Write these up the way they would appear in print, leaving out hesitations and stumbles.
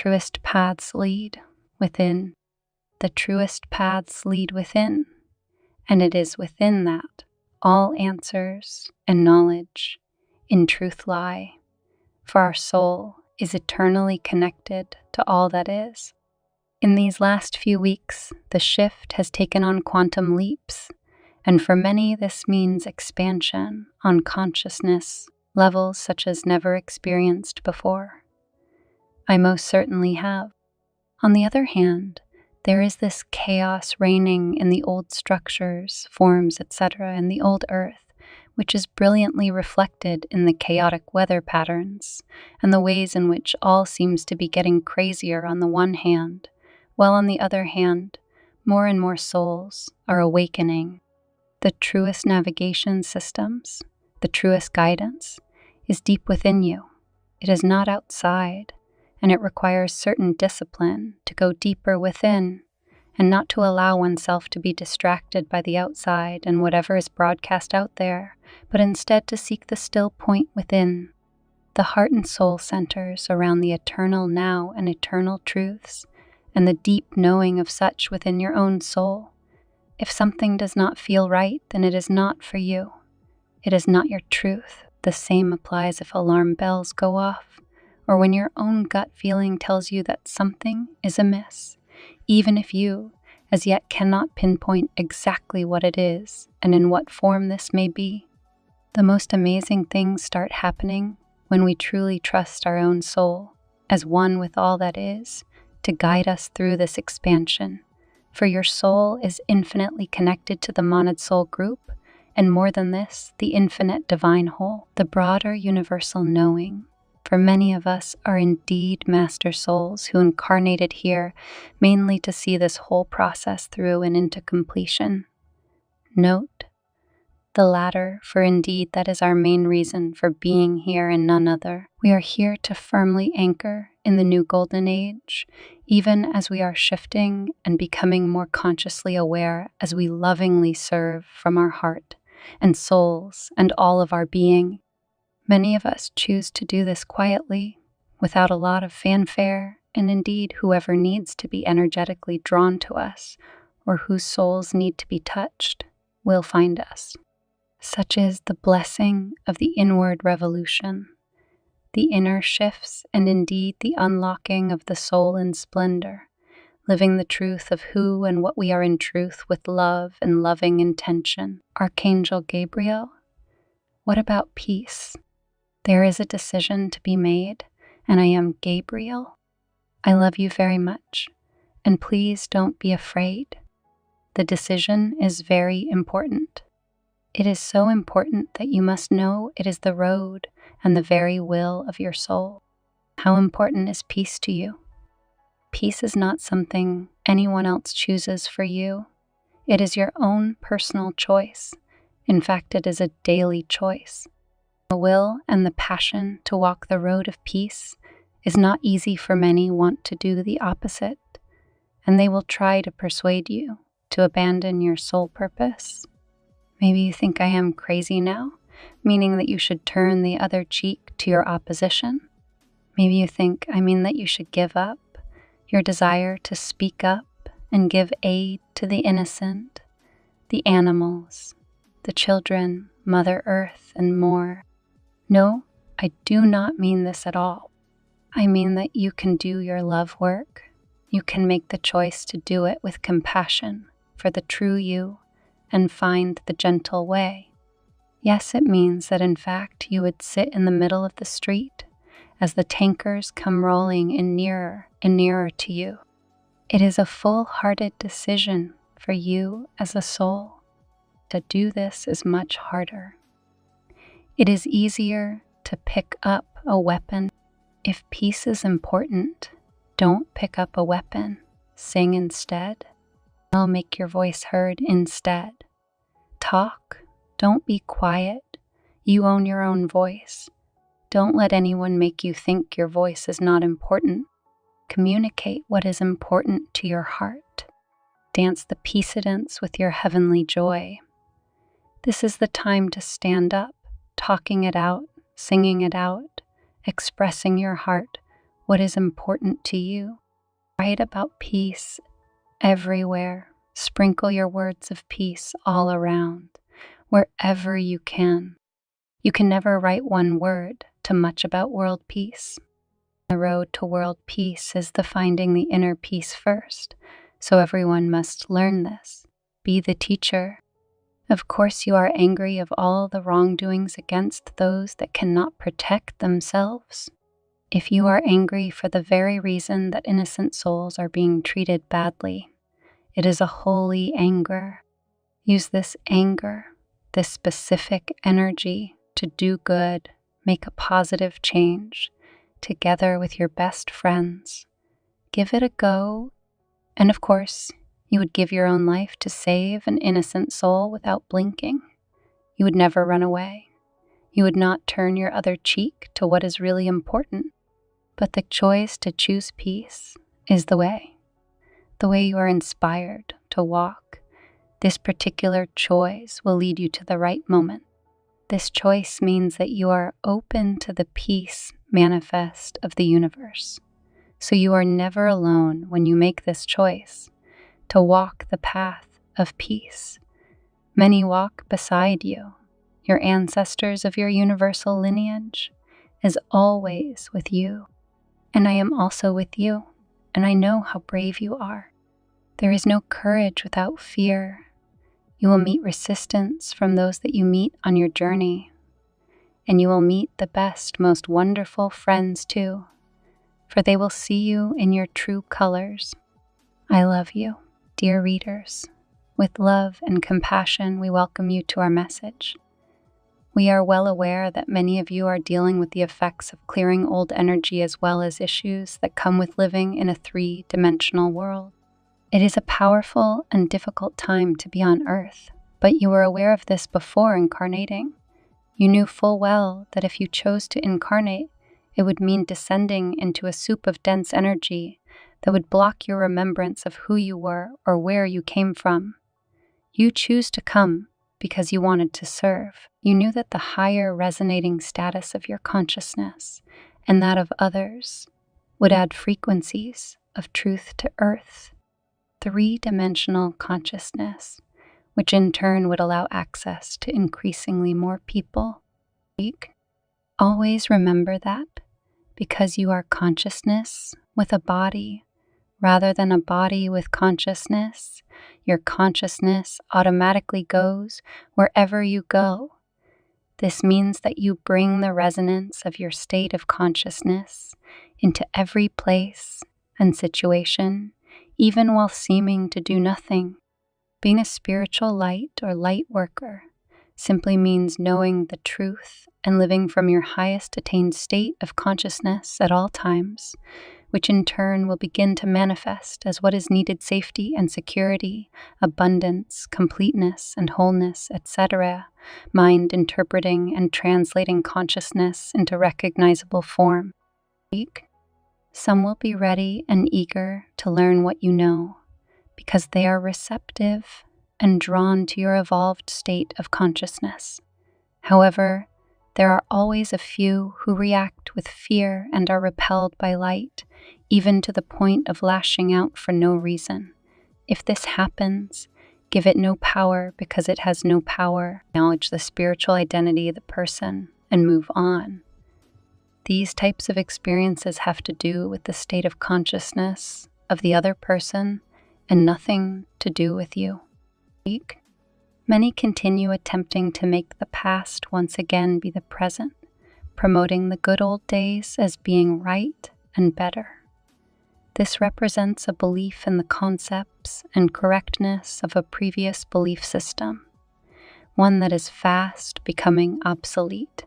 truest paths lead within. The truest paths lead within, and it is within that all answers and knowledge in truth lie, for our soul is eternally connected to all that is. In these last few weeks, the shift has taken on quantum leaps, and for many this means expansion on consciousness levels such as never experienced before. I most certainly have. On the other hand, there is this chaos reigning in the old structures, forms, etc. in the old earth, which is brilliantly reflected in the chaotic weather patterns and the ways in which all seems to be getting crazier on the one hand, while on the other hand, more and more souls are awakening. The truest navigation systems, the truest guidance, is deep within you. It is not outside, and it requires certain discipline to go deeper within and not to allow oneself to be distracted by the outside and whatever is broadcast out there, but instead to seek the still point within. The heart and soul centers around the eternal now and eternal truths, and the deep knowing of such within your own soul. If something does not feel right, then it is not for you. It is not your truth. The same applies if alarm bells go off, or when your own gut feeling tells you that something is amiss, even if you, as yet, cannot pinpoint exactly what it is and in what form this may be. The most amazing things start happening when we truly trust our own soul as one with all that is to guide us through this expansion. For your soul is infinitely connected to the monad soul group, and more than this, the infinite divine whole, the broader universal knowing. For many of us are indeed master souls who incarnated here mainly to see this whole process through and into completion. Note the latter, for indeed that is our main reason for being here and none other. We are here to firmly anchor in the new golden age, even as we are shifting and becoming more consciously aware as we lovingly serve from our heart and souls and all of our being. Many of us choose to do this quietly, without a lot of fanfare, and indeed whoever needs to be energetically drawn to us, or whose souls need to be touched, will find us. Such is the blessing of the inward revolution, the inner shifts, and indeed the unlocking of the soul in splendor, living the truth of who and what we are in truth with love and loving intention. Archangel Gabriel, what about peace? There is a decision to be made, and I am Gabriel. I love you very much, and please don't be afraid. The decision is very important. It is so important that you must know it is the road and the very will of your soul. How important is peace to you? Peace is not something anyone else chooses for you. It is your own personal choice. In fact, it is a daily choice. The will and the passion to walk the road of peace is not easy for many want to do the opposite, and they will try to persuade you to abandon your soul purpose. Maybe you think I am crazy now, meaning that you should turn the other cheek to your opposition. Maybe you think I mean that you should give up your desire to speak up and give aid to the innocent, the animals, the children, Mother Earth, and more. No, I do not mean this at all. I mean that you can do your love work. You can make the choice to do it with compassion for the true you and find the gentle way. Yes, it means that in fact you would sit in the middle of the street as the tankers come rolling in nearer and nearer to you. It is a full-hearted decision for you as a soul. To do this is much harder. It is easier to pick up a weapon. If peace is important, don't pick up a weapon. Sing instead. I'll make your voice heard instead. Talk. Don't be quiet. You own your own voice. Don't let anyone make you think your voice is not important. Communicate what is important to your heart. Dance the peace-a-dance with your heavenly joy. This is the time to stand up, talking it out, singing it out, expressing your heart, what is important to you. Write about peace everywhere. Sprinkle your words of peace all around, wherever you can. You can never write one word too much about world peace. The road to world peace is the finding the inner peace first, so everyone must learn this. Be the teacher. Of course, you are angry of all the wrongdoings against those that cannot protect themselves. If you are angry for the very reason that innocent souls are being treated badly, it is a holy anger. Use this anger, this specific energy, to do good, make a positive change, together with your best friends. Give it a go, and of course, you would give your own life to save an innocent soul without blinking. You would never run away. You would not turn your other cheek to what is really important. But the choice to choose peace is the way you are inspired to walk. This particular choice will lead you to the right moment. This choice means that you are open to the peace manifest of the universe. So you are never alone when you make this choice to walk the path of peace. Many walk beside you. Your ancestors of your universal lineage is always with you. And I am also with you, and I know how brave you are. There is no courage without fear. You will meet resistance from those that you meet on your journey, and you will meet the best, most wonderful friends too, for they will see you in your true colors. I love you, dear readers. With love and compassion, we welcome you to our message. We are well aware that many of you are dealing with the effects of clearing old energy as well as issues that come with living in a three-dimensional world. It is a powerful and difficult time to be on Earth, but you were aware of this before incarnating. You knew full well that if you chose to incarnate, it would mean descending into a soup of dense energy that would block your remembrance of who you were or where you came from. You choose to come because you wanted to serve. You knew that the higher resonating status of your consciousness and that of others would add frequencies of truth to Earth, three-dimensional consciousness, which in turn would allow access to increasingly more people. Always remember that because you are consciousness with a body, rather than a body with consciousness, your consciousness automatically goes wherever you go. This means that you bring the resonance of your state of consciousness into every place and situation, even while seeming to do nothing. Being a spiritual light or light worker simply means knowing the truth and living from your highest attained state of consciousness at all times, which in turn will begin to manifest as what is needed: safety and security, abundance, completeness and wholeness, etc., mind interpreting and translating consciousness into recognizable form. Some will be ready and eager to learn what you know, because they are receptive and drawn to your evolved state of consciousness. However, there are always a few who react with fear and are repelled by light, even to the point of lashing out for no reason. If this happens, give it no power because it has no power. Acknowledge the spiritual identity of the person and move on. These types of experiences have to do with the state of consciousness of the other person and nothing to do with you. Many continue attempting to make the past once again be the present, promoting the good old days as being right and better. This represents a belief in the concepts and correctness of a previous belief system, one that is fast becoming obsolete.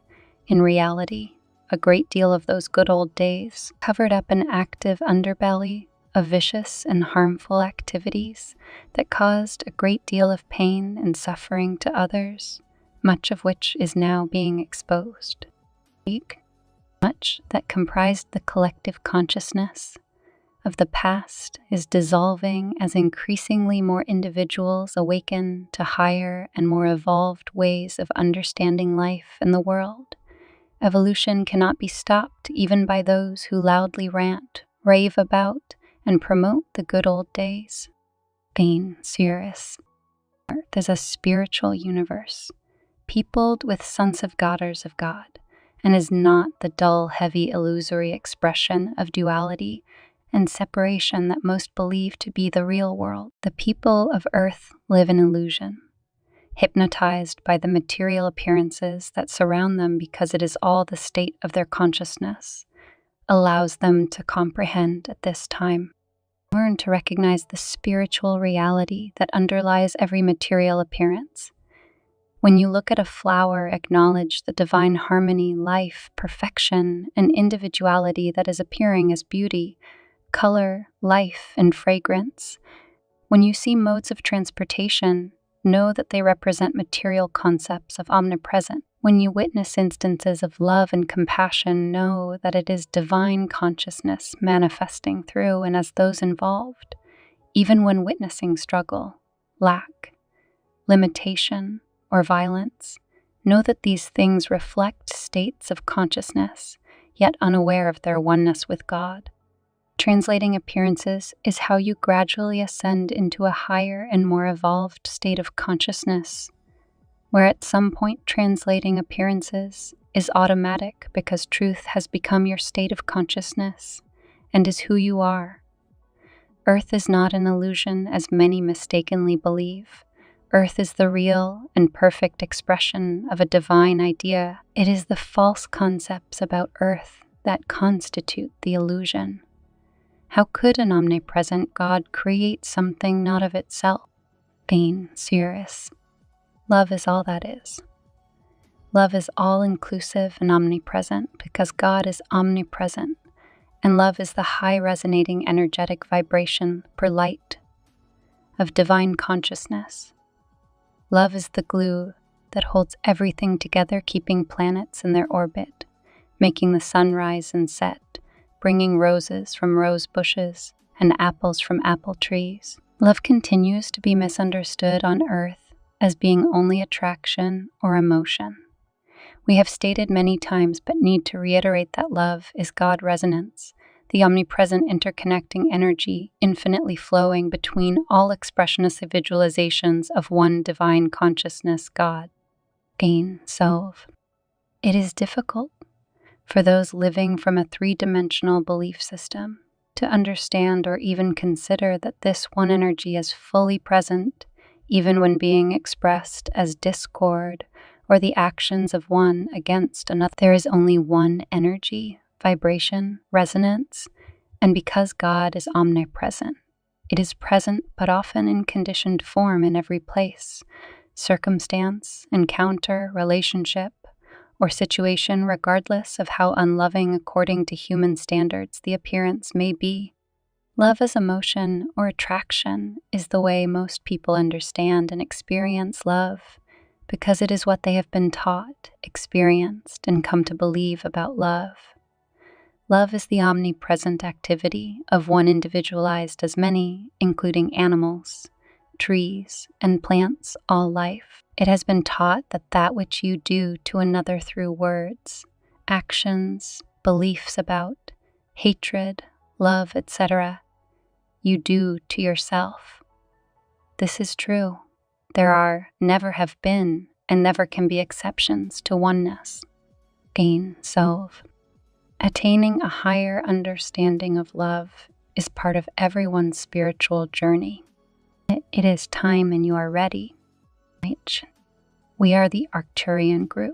In reality, a great deal of those good old days covered up an active underbelly of vicious and harmful activities that caused a great deal of pain and suffering to others, much of which is now being exposed. Much that comprised the collective consciousness of the past is dissolving as increasingly more individuals awaken to higher and more evolved ways of understanding life and the world, Evolution cannot be stopped even by those who loudly rant, rave about, and promote the good old days. 𝐬𝐮𝐠. Earth is a spiritual universe, peopled with sons of daughters of God, and is not the dull, heavy, illusory expression of duality and separation that most believe to be the real world. The people of Earth live in illusion, hypnotized by the material appearances that surround them because it is all the state of their consciousness allows them to comprehend at this time. Learn to recognize the spiritual reality that underlies every material appearance. When you look at a flower, acknowledge the divine harmony, life, perfection, and individuality that is appearing as beauty, color, life, and fragrance. When you see modes of transportation, know that they represent material concepts of omnipresence. When you witness instances of love and compassion, know that it is divine consciousness manifesting through and as those involved. Even when witnessing struggle, lack, limitation, or violence, know that these things reflect states of consciousness, yet unaware of their oneness with God. Translating appearances is how you gradually ascend into a higher and more evolved state of consciousness, where at some point translating appearances is automatic because truth has become your state of consciousness and is who you are. Earth is not an illusion as many mistakenly believe. Earth is the real and perfect expression of a divine idea. It is the false concepts about Earth that constitute the illusion. How could an omnipresent God create something not of itself? 𝐬𝐮𝐠. Love is all that is. Love is all-inclusive and omnipresent because God is omnipresent, and love is the high resonating energetic vibration per light of divine consciousness. Love is the glue that holds everything together, keeping planets in their orbit, making the sun rise and set, bringing roses from rose bushes and apples from apple trees. Love continues to be misunderstood on Earth as being only attraction or emotion. We have stated many times but need to reiterate that love is God resonance, the omnipresent interconnecting energy infinitely flowing between all expressionist visualizations of one divine consciousness, God. 𝐬𝐮𝐠. It is difficult for those living from a three-dimensional belief system to understand or even consider that this one energy is fully present, even when being expressed as discord or the actions of one against another. There is only one energy, vibration, resonance, and because God is omnipresent, it is present but often in conditioned form in every place, circumstance, encounter, relationship, or situation, regardless of how unloving according to human standards the appearance may be. Love as emotion or attraction is the way most people understand and experience love, because it is what they have been taught, experienced, and come to believe about love. Love is the omnipresent activity of one individualized as many, including animals, trees, and plants, all life. It has been taught that that which you do to another through words, actions, beliefs about, hatred, love, etc., you do to yourself. This is true. There are, never have been, and never can be exceptions to oneness. 𝐬𝐮𝐠. Attaining a higher understanding of love is part of everyone's spiritual journey. It is time and you are ready. We are the Arcturian group,